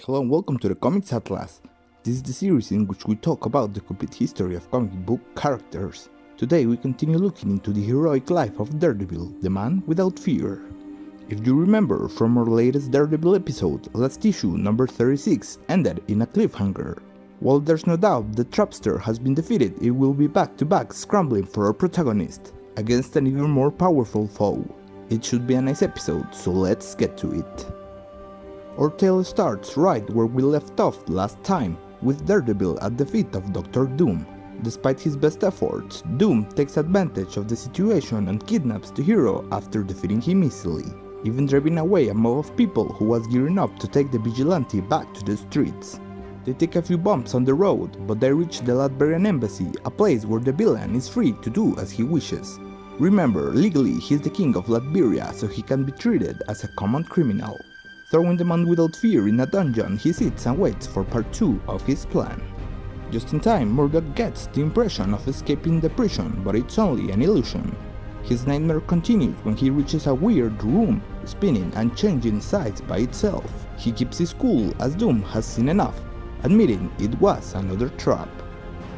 Hello and welcome to the Comics Atlas. This is the series in which we talk about the complete history of comic book characters. Today we continue looking into the heroic life of Daredevil, the man without fear. If you remember from our latest Daredevil episode, last issue number 36 ended in a cliffhanger. While there's no doubt that Trapster has been defeated, it will be back to back scrambling for our protagonist, against an even more powerful foe. It should be a nice episode, so let's get to it. Our tale starts right where we left off last time, with Daredevil at the feet of Dr. Doom. Despite his best efforts, Doom takes advantage of the situation and kidnaps the hero after defeating him easily, even driving away a mob of people who was gearing up to take the vigilante back to the streets. They take a few bumps on the road, but they reach the Latvian embassy, a place where the villain is free to do as he wishes. Remember, legally he's the king of Latveria, so he can be treated as a common criminal. Throwing the man without fear in a dungeon, he sits and waits for part 2 of his plan. Just in time, Murdoch gets the impression of escaping the prison, but it's only an illusion. His nightmare continues when he reaches a weird room, spinning and changing sides by itself. He keeps his cool as Doom has seen enough, admitting it was another trap.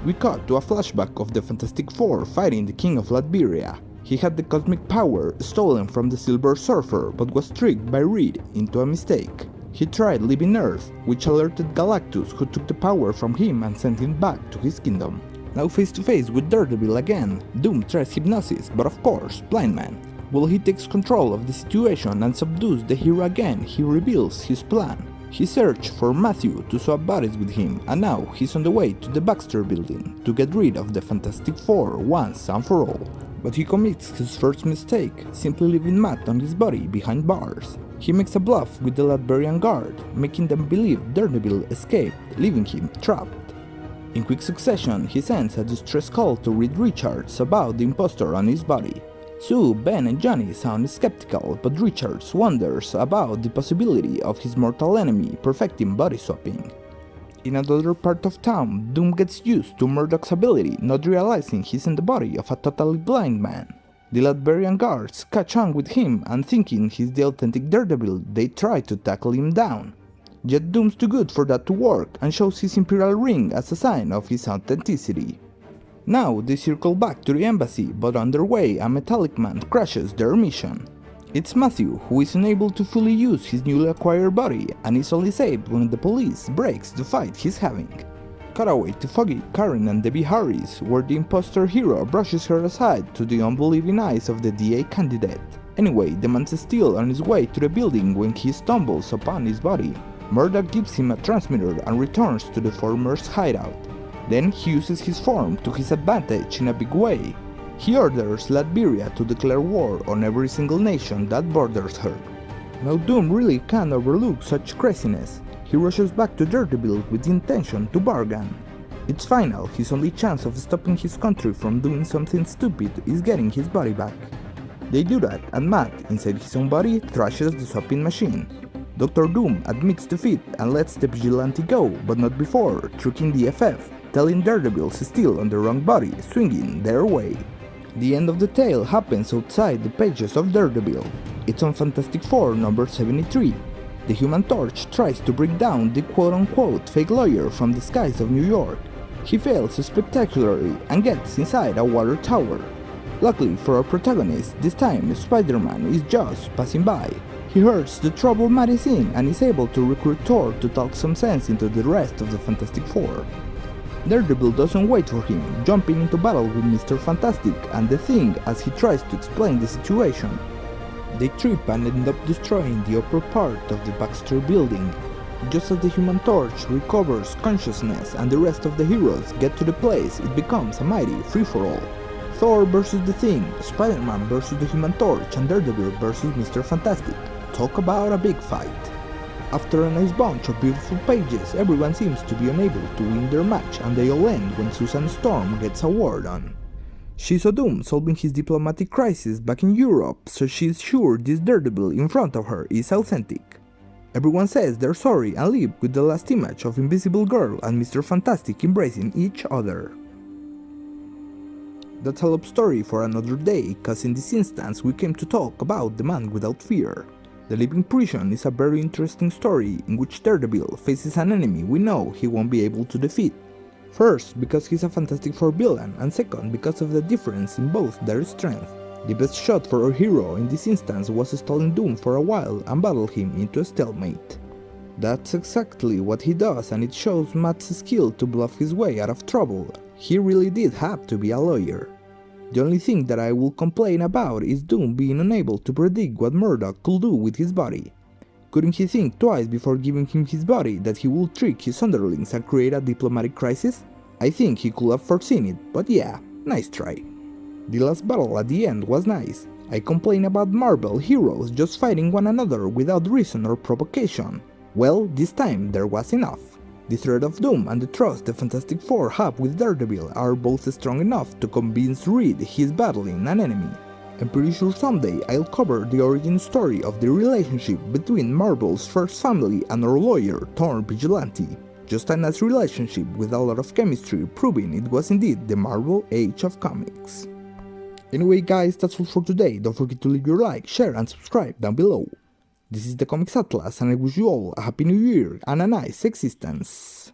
We cut to a flashback of the Fantastic Four fighting the King of Latveria. He had the cosmic power stolen from the Silver Surfer, but was tricked by Reed into a mistake. He tried leaving Earth, which alerted Galactus, who took the power from him and sent him back to his kingdom. Now face to face with Daredevil again, Doom tries hypnosis, but of course, Blind Man. While he takes control of the situation and subdues the hero again, he reveals his plan. He searched for Matthew to swap bodies with him, and now he's on the way to the Baxter building to get rid of the Fantastic Four once and for all. But he commits his first mistake, simply leaving Matt on his body behind bars. He makes a bluff with the Latvian guard, making them believe Daredevil escaped, leaving him trapped. In quick succession, he sends a distress call to Reed Richards about the imposter on his body. Sue, Ben and Johnny sound skeptical, but Richards wonders about the possibility of his mortal enemy perfecting body swapping. In another part of town, Doom gets used to Murdoch's ability, not realizing he's in the body of a totally blind man. The Latvian guards catch on with him, and thinking he's the authentic Daredevil, they try to tackle him down. Yet Doom's too good for that to work, and shows his Imperial ring as a sign of his authenticity. Now they circle back to the embassy, but on their way a metallic man crashes their mission. It's Matthew, who is unable to fully use his newly acquired body, and is only saved when the police breaks the fight he's having. Cutaway to Foggy, Karen and Debbie Harris, where the imposter hero brushes her aside to the unbelieving eyes of the DA candidate. Anyway, the man's still on his way to the building when he stumbles upon his body. Murdoch gives him a transmitter and returns to the former's hideout. Then he uses his form to his advantage in a big way. He orders Latveria to declare war on every single nation that borders her. Now Doom really can't overlook such craziness. He rushes back to Daredevil with the intention to bargain. It's final, his only chance of stopping his country from doing something stupid is getting his body back. They do that, and Matt, inside his own body, thrashes the swapping machine. Dr. Doom admits defeat and lets the vigilante go, but not before tricking the FF, telling Daredevil's still on the wrong body, swinging their way. The end of the tale happens outside the pages of Daredevil. It's on Fantastic Four number 73. The Human Torch tries to bring down the quote-unquote fake lawyer from the skies of New York. He fails spectacularly and gets inside a water tower. Luckily for our protagonist, this time Spider-Man is just passing by. He hears the trouble Matt is in and is able to recruit Thor to talk some sense into the rest of the Fantastic Four. Daredevil doesn't wait for him, jumping into battle with Mr. Fantastic and the Thing as he tries to explain the situation. They trip and end up destroying the upper part of the Baxter building. Just as the Human Torch recovers consciousness and the rest of the heroes get to the place, it becomes a mighty free-for-all. Thor versus the Thing, Spider-Man versus the Human Torch, and Daredevil versus Mr. Fantastic. Talk about a big fight. After a nice bunch of beautiful pages, everyone seems to be unable to win their match, and they all end when Susan Storm gets a word on. She saw Doom solving his diplomatic crisis back in Europe, so she's sure this Daredevil in front of her is authentic. Everyone says they're sorry and leave with the last image of Invisible Girl and Mr. Fantastic embracing each other. That's a love story for another day, cause in this instance we came to talk about the man without fear. The Living Prison is a very interesting story in which Daredevil faces an enemy we know he won't be able to defeat. First, because he's a Fantastic Four villain, and second, because of the difference in both their strength. The best shot for our hero in this instance was stalling Doom for a while and battle him into a stalemate. That's exactly what he does, and it shows Matt's skill to bluff his way out of trouble. He really did have to be a lawyer. The only thing that I will complain about is Doom being unable to predict what Murdoch could do with his body. Couldn't he think twice before giving him his body that he would trick his underlings and create a diplomatic crisis? I think he could have foreseen it, but yeah, nice try. The last battle at the end was nice. I complain about Marvel heroes just fighting one another without reason or provocation. Well, this time there was enough. The threat of Doom and the trust the Fantastic Four have with Daredevil are both strong enough to convince Reed he's battling an enemy. I'm pretty sure someday I'll cover the origin story of the relationship between Marvel's first family and our lawyer turned vigilante. Just a nice relationship with a lot of chemistry, proving it was indeed the Marvel Age of Comics. Anyway guys, that's all for today. Don't forget to leave your like, share and subscribe down below. This is the Comics Atlas, and I wish you all a happy new year and a nice existence.